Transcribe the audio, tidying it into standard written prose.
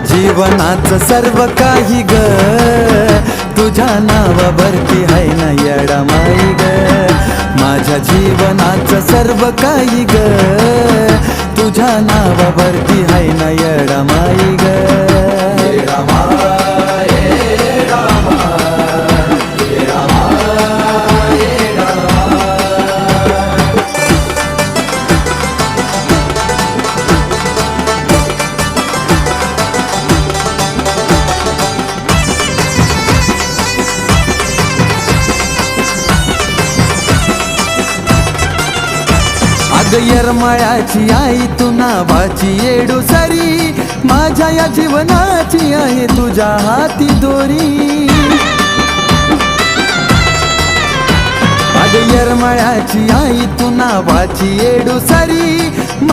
जीवनाचं सर्व काही ग तुझ्या नावावरती आहे ना येडा माई ग. माझ्या जीवनाचं सर्व काही ग तुझ्या नावावरती आहे ना येडा माई ग. येडा माय, येडा माय, येडा माय, येडा माय. अग येरमाळ्याची आई तू नावाची येडू सरी, माझ्या या जीवनाची आहे तुझ्या हाती दोरी. अग येरमाळ्याची आई तू नावाची येडू सरी,